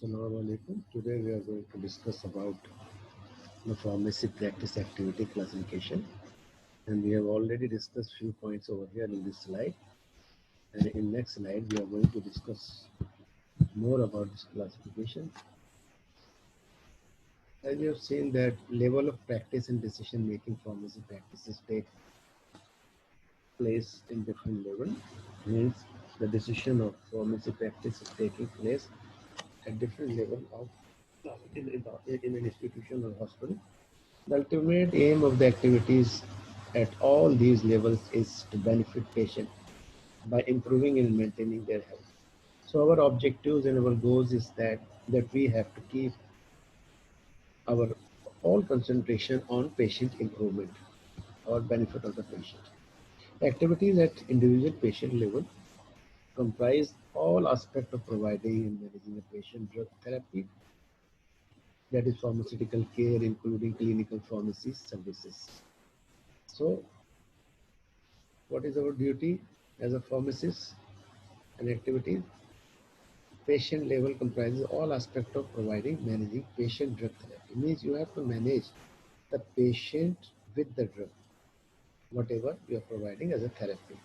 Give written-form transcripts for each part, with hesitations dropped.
Assalamu alaikum. Today we are going to discuss about the pharmacy practice activity classification, and we have already discussed few points over here in this slide. And in next slide we are going to discuss more about this classification. As you have seen that level of practice and decision making pharmacy practices take place in different levels. Means the decision of pharmacy practice is taking place at different level of in an institution or hospital. The ultimate aim of the activities at all these levels is to benefit patients by improving and maintaining their health. So our objectives and our goals is that we have to keep our all concentration on patient improvement or benefit of the patient. Activities at individual patient level comprise all aspects of providing and managing a patient drug therapy, that is pharmaceutical care, including clinical pharmacy services. So what is our duty as a pharmacist and activities? Patient level comprises all aspects of providing, managing patient drug therapy. Means you have to manage the patient with the drug, whatever you are providing as a therapy.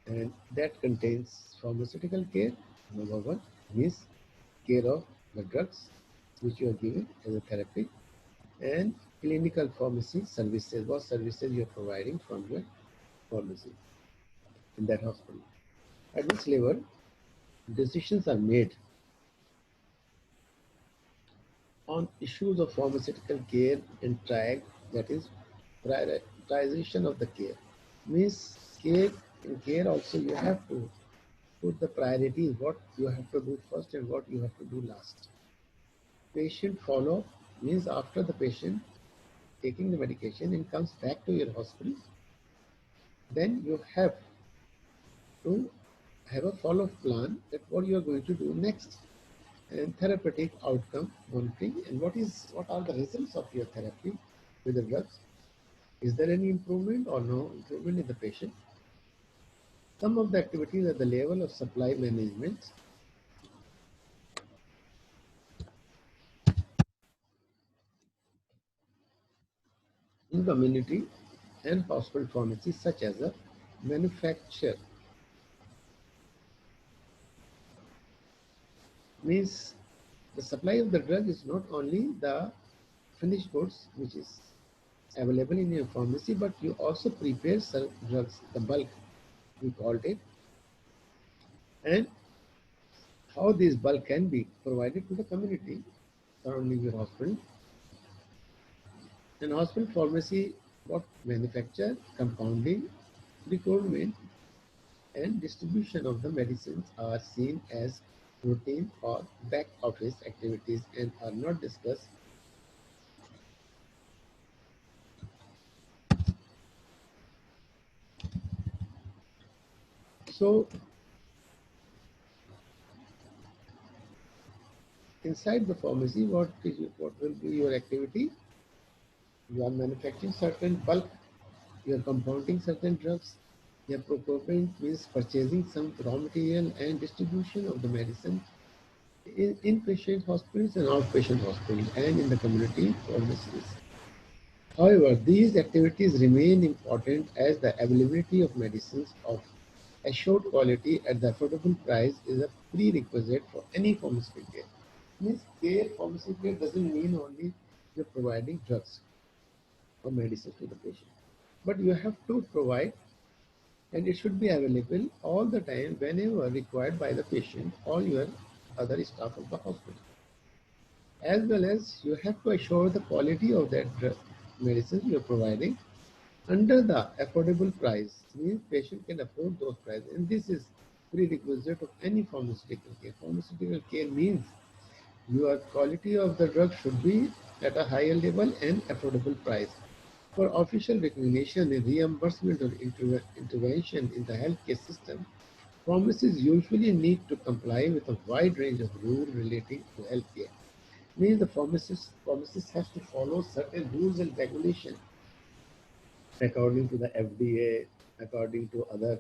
And that contains pharmaceutical care, number one, means care of the drugs which you are giving as a therapy, and clinical pharmacy services, what services you are providing from your pharmacy in that hospital. At this level, decisions are made on issues of pharmaceutical care and triage, that is prioritization of the care. Means care in care also you have to put the priorities, what you have to do first and what you have to do last. Patient follow means after the patient taking the medication and comes back to your hospital, then you have to have a follow-up plan that what you are going to do next, and therapeutic outcome monitoring, and what are the results of your therapy with the drugs. Is there any improvement or no improvement in the patient? Some of the activities at the level of supply management in community and hospital pharmacy, such as a manufacture. Means the supply of the drug is not only the finished goods which is available in your pharmacy, but you also prepare some drugs, the bulk we called it, and how this bulk can be provided to the community surrounding your hospital. In hospital pharmacy, what manufacture, compounding, procurement, and distribution of the medicines are seen as routine or back office activities and are not discussed. So inside the pharmacy, what will be your activity? You are manufacturing certain bulk, you are compounding certain drugs, your procurement means purchasing some raw material and distribution of the medicine in inpatient hospitals and outpatient hospitals and in the community pharmacies. However, these activities remain important as the availability of medicines of assured quality at the affordable price is a prerequisite for any pharmaceutical care. Means care, pharmaceutical care doesn't mean only you're providing drugs or medicines to the patient, but you have to provide, and it should be available all the time whenever required by the patient or your other staff of the hospital. As well as you have to assure the quality of that medicine you are providing under the affordable price, means patient can afford those prices, and this is prerequisite of any pharmaceutical care. Pharmaceutical care means your quality of the drug should be at a higher level and affordable price. For official recognition and reimbursement or intervention in the healthcare system, pharmacies usually need to comply with a wide range of rules relating to healthcare. Means the pharmacist has to follow certain rules and regulations according to the FDA, according to other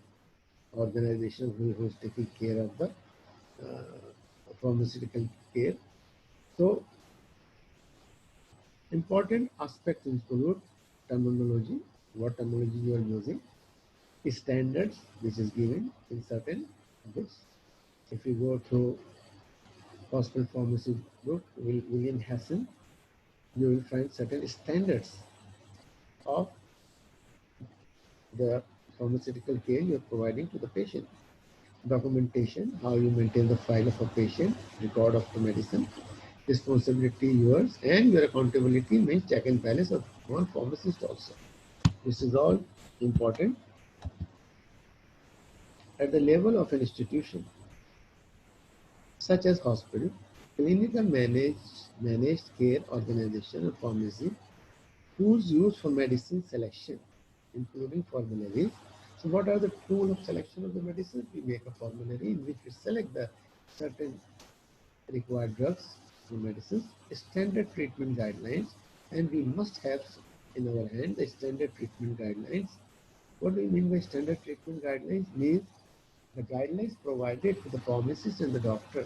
organizations who is taking care of the pharmaceutical care. So important aspects include terminology, what terminology you are using, standards which is given in certain books. If you go through hospital pharmacy book, William Hassan, you will find certain standards of the pharmaceutical care you are providing to the patient. Documentation, how you maintain the file of a patient, record of the medicine, responsibility yours, and your accountability means check and balance of one pharmacist also. This is all important at the level of an institution, such as hospital, clinical managed care organization or pharmacy, tools used for medicine selection, including formularies. So what are the tools of selection of the medicine? We make a formulary in which we select the certain required drugs or medicines, standard treatment guidelines, and we must have in our hand the standard treatment guidelines. What do we mean by standard treatment guidelines? Means the guidelines provided to the pharmacist and the doctor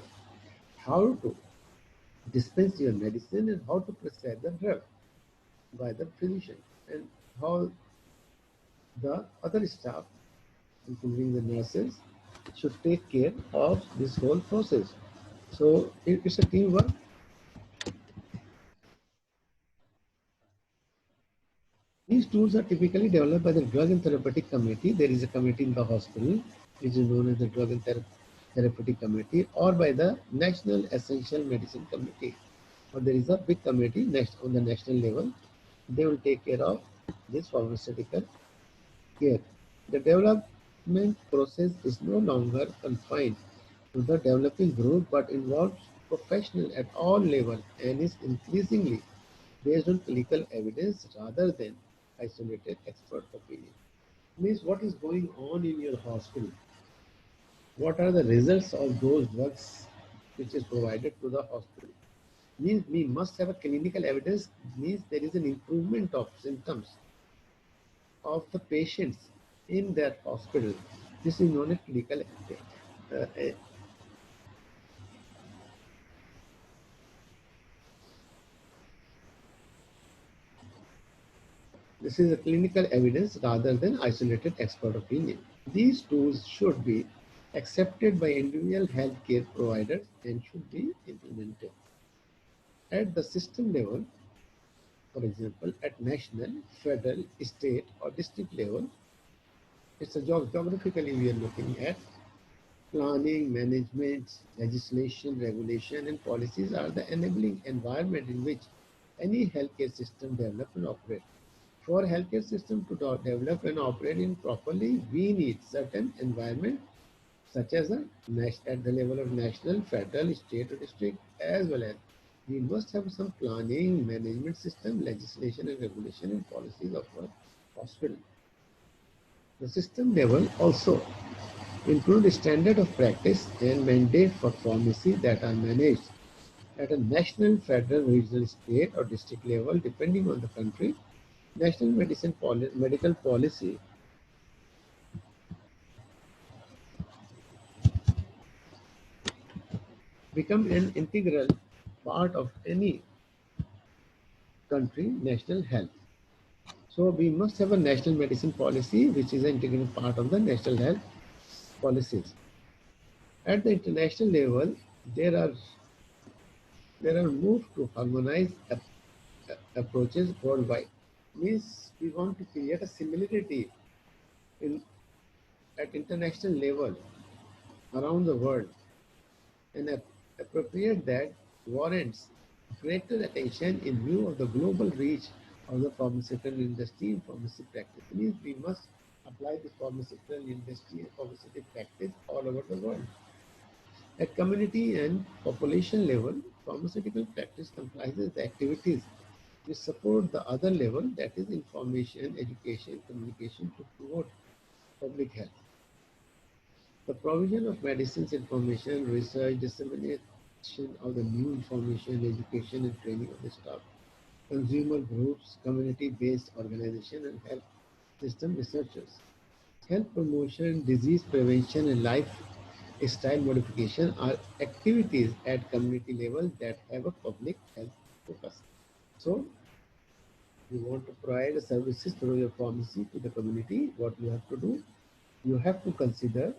how to dispense your medicine and how to prescribe the drug by the physician, and how the other staff, including the nurses, should take care of this whole process. So it's a teamwork. These tools are typically developed by the Drug and Therapeutic Committee. There is a committee in the hospital, which is known as the Drug and Therapeutic Committee, or by the National Essential Medicine Committee. Or there is a big committee next on the national level. They will take care of this pharmaceutical care. The development process is no longer confined to the developing group but involves professionals at all levels and is increasingly based on clinical evidence rather than isolated expert opinion. Means what is going on in your hospital? What are the results of those drugs which is provided to the hospital? Means we must have a clinical evidence, means there is an improvement of symptoms of the patients in that hospital. This is known as clinical this is a clinical evidence rather than isolated expert opinion. These tools should be accepted by individual healthcare providers and should be implemented. At the system level, for example, at national, federal, state, or district level, it's a geographically we are looking at planning, management, legislation, regulation, and policies are the enabling environment in which any healthcare system develop and operate. For healthcare system to develop and operate in properly, we need certain environment such as at the level of national, federal, state or district, as well as we must have some planning, management system, legislation and regulation and policies of our hospital. The system level also include standard of practice and mandate for pharmacy that are managed at a national, federal, regional, state or district level depending on the country. National medical policy become an integral part of any country national health. So we must have a national medicine policy which is an integral part of the national health policies. At the international level, there are moves to harmonize approaches worldwide. Means we want to create a similarity in at international level around the world, and appropriate that warrants greater attention in view of the global reach of the pharmaceutical industry and pharmacy practice. It means we must apply the pharmaceutical industry and pharmaceutical practice all over the world. At community and population level, pharmaceutical practice comprises the activities which support the other level, that is information, education, communication to promote public health. The provision of medicines information, research, dissemination of the new information, education and training of the staff, consumer groups, community-based organization and health system researchers. Health promotion, disease prevention and life style modification are activities at community level that have a public health focus. So you want to provide services through your pharmacy to the community. What you have to do, you have to consider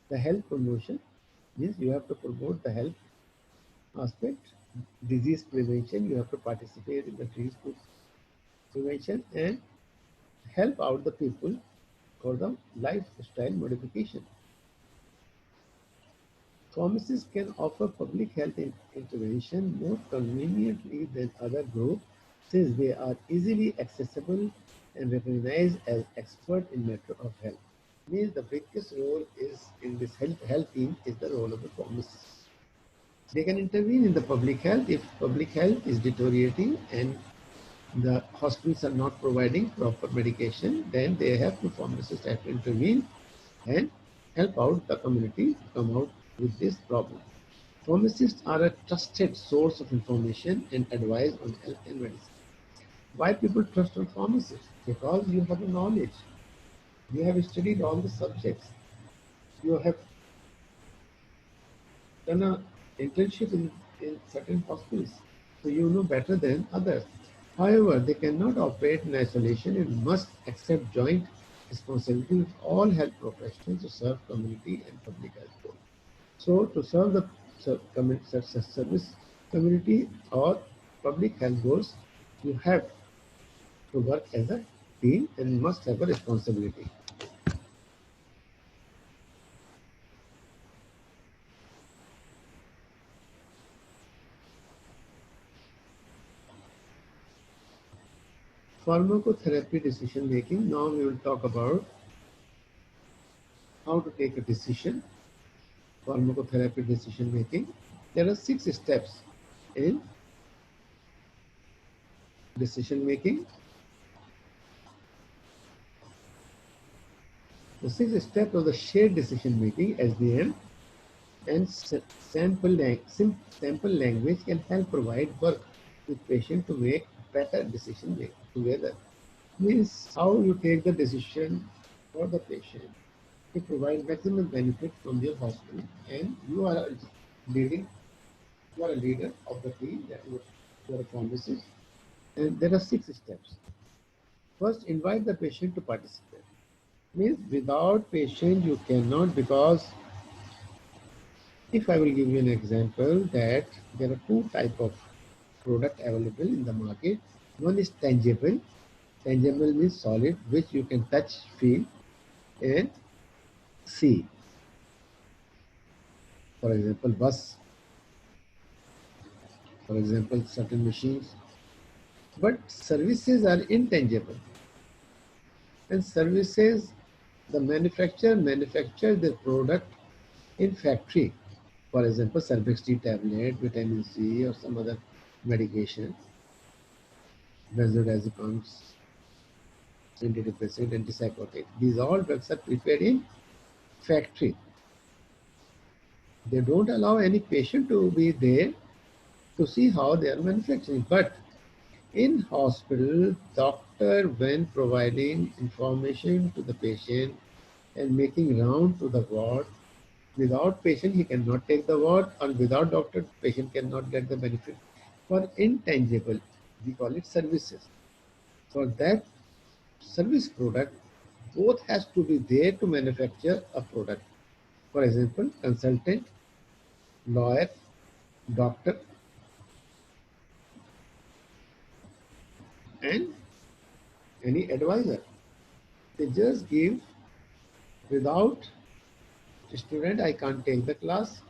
the health promotion, means you have to promote the health aspect, disease prevention, you have to participate in the disease prevention and help out the people for the lifestyle modification. Pharmacists can offer public health intervention more conveniently than other groups since they are easily accessible and recognized as expert in matter of health. Means the biggest role is in this health team is the role of the pharmacist. They can intervene in the public health if public health is deteriorating and the hospitals are not providing proper medication, then they have to pharmacists have to intervene and help out the community to come out with this problem. Pharmacists are a trusted source of information and advice on health and medicine. Why people trust on pharmacists? Because you have a knowledge. You have studied all the subjects. You have done an internship in certain hospitals. So you know better than others. However, they cannot operate in isolation and must accept joint responsibility with all health professionals to serve community and public health goals. So to serve the service community or public health goals, you have to work as a team and must have a responsibility. Pharmacotherapy decision making. Now we will talk about how to take a decision. Pharmacotherapy decision making. There are 6 steps in decision making. The 6 steps of the shared decision making (SDM) and sample language can help provide work with patient to make better decision making together. Means how you take the decision for the patient to provide maximum benefit from your hospital, and you are leading, you are a leader of the team, that you are a pharmacist, and there are 6 steps. First, invite the patient to participate. Means without patient you cannot, because if I will give you an example that there are 2 type of product available in the market. One is tangible. Tangible means solid, which you can touch, feel, and see. For example, bus. For example, certain machines. But services are intangible. And services, the manufacturer manufactures the product in factory. For example, Cervix-T tablet, vitamin C, or some other medication, benzodiazepines, antidepressant, antipsychotic. These all drugs are prepared in factory. They don't allow any patient to be there to see how they are manufacturing. But in hospital, doctor, when providing information to the patient and making round to the ward, without patient he cannot take the ward, and without doctor patient cannot get the benefit. For intangible, we call it services. For that service product, both has to be there to manufacture a product. For example, consultant, lawyer, doctor, and any advisor. They just give, without student I can't take the class,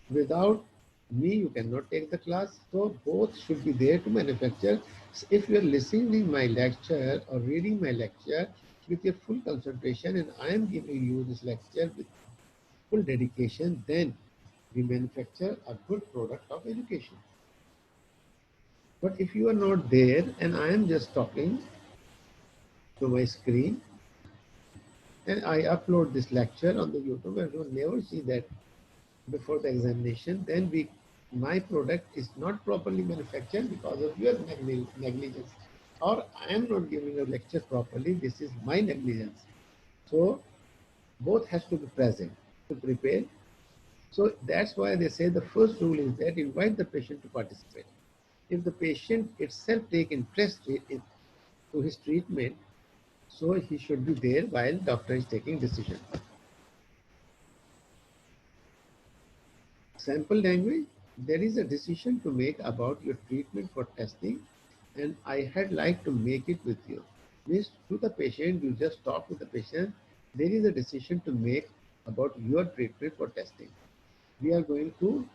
without me you cannot take the class. So both should be there to manufacture. So if you are listening my lecture or reading my lecture with your full concentration and I am giving you this lecture with full dedication, then we manufacture a good product of education. But if you are not there and I am just talking to my screen and I upload this lecture on the YouTube and you will never see that before the examination, then my product is not properly manufactured because of your negligence. Or I am not giving a lecture properly, this is my negligence. So both has to be present to prepare So that's why they say the first rule is that invite the patient to participate. If the patient itself take interest to his treatment, so he should be there while doctor is taking decision. Sample language, there is a decision to make about your treatment for testing, and I had like to make it with you. Means to the patient, you just talk with the patient, there is a decision to make about your treatment for testing. We are going to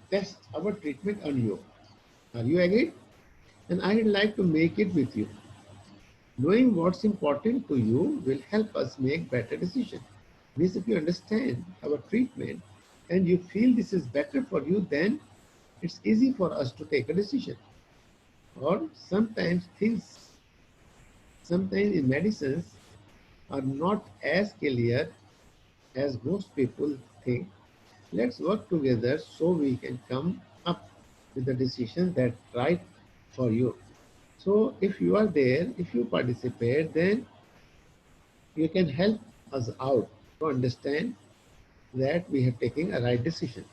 test our treatment on you. Are you agreed? And I'd like to make it with you. Knowing what's important to you will help us make better decisions. Means if you understand our treatment and you feel this is better for you, then it's easy for us to take a decision. Or sometimes in medicines are not as clear as most people think. Let's work together so we can come up with a decision that's right for you. So if you are there, if you participate, then you can help us out to understand that we have taken a right decision.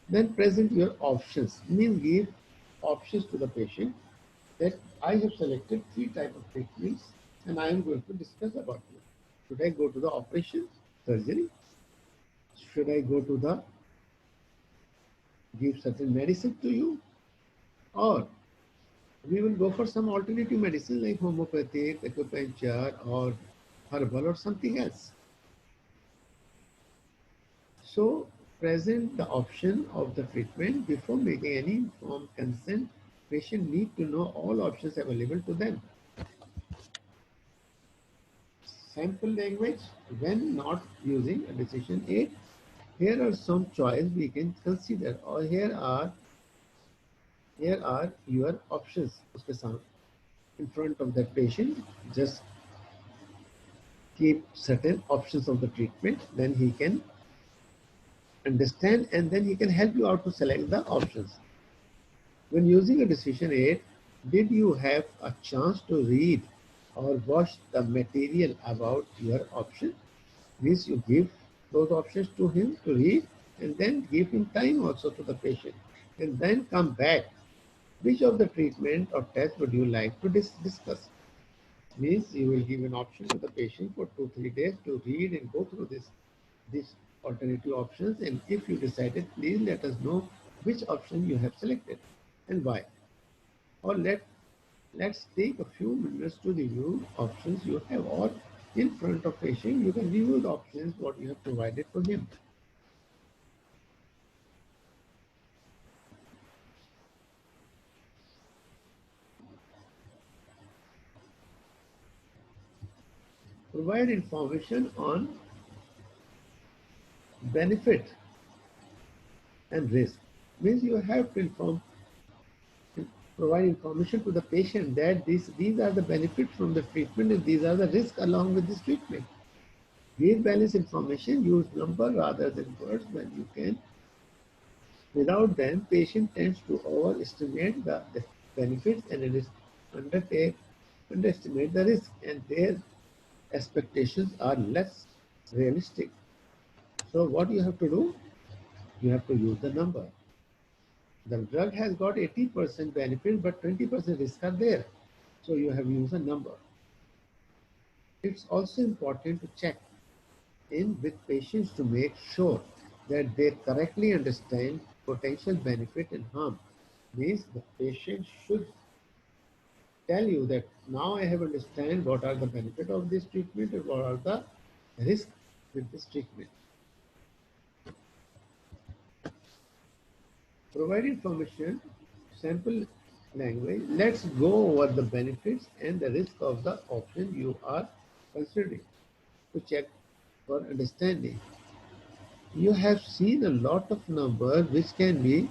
Then present your options, means give options to the patient that I have selected three types of treatments and I am going to discuss about it. Should I go to the operation, surgery? Should I go to the give certain medicine to you? Or we will go for some alternative medicine like homeopathic, acupuncture, or herbal or something else. So present the option of the treatment before making any informed consent. Patient need to know all options available to them. Sample language when not using a decision aid. Here are some choices we can consider, or here are your options. उसके सामने in front of that patient, just keep certain options of the treatment, then he can understand and then he can help you out to select the options. When using a decision aid, did you have a chance to read or watch the material about your option? Means you give those options to him to read and then give him time also to the patient and then come back. Which of the treatment or test would you like to discuss? Means you will give an option to the patient for 2-3 days to read and go through these alternative options, and if you decided, please let us know which option you have selected and why. Or let's take a few minutes to review options you have, or in front of patient you can review the options what you have provided for him. Provide information on benefit and risk. Means you have to provide information to the patient that these are the benefits from the treatment and these are the risks along with this treatment. Give balanced information, use number rather than words when you can. Without them, patient tends to overestimate the benefits and underestimate the risk, and their expectations are less realistic. So what you have to do? You have to use the number. The drug has got 80% benefit, but 20% risk are there. So you have used a number. It's also important to check in with patients to make sure that they correctly understand potential benefit and harm. Means the patient should tell you that now I have understand what are the benefit of this treatment and what are the risks with this treatment. Provide information, sample language. Let's go over the benefits and the risk of the option you are considering to check for understanding. You have seen a lot of numbers which can be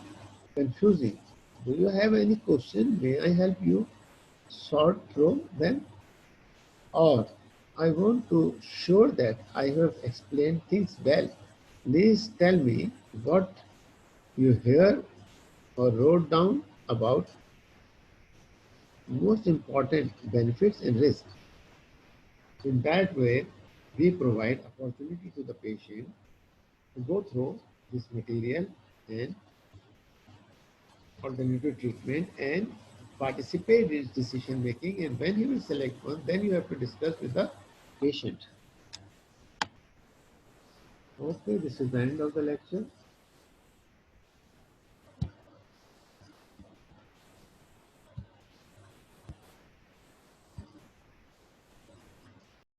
confusing. Do you have any question? May I help you sort through them? Or I want to show that I have explained things well. Please tell me what you hear or wrote down about most important benefits and risks. In that way, we provide opportunity to the patient go through this material and alternative treatment and participate in decision making, and when you will select one, then you have to discuss with the patient. Okay, this is the end of the lecture.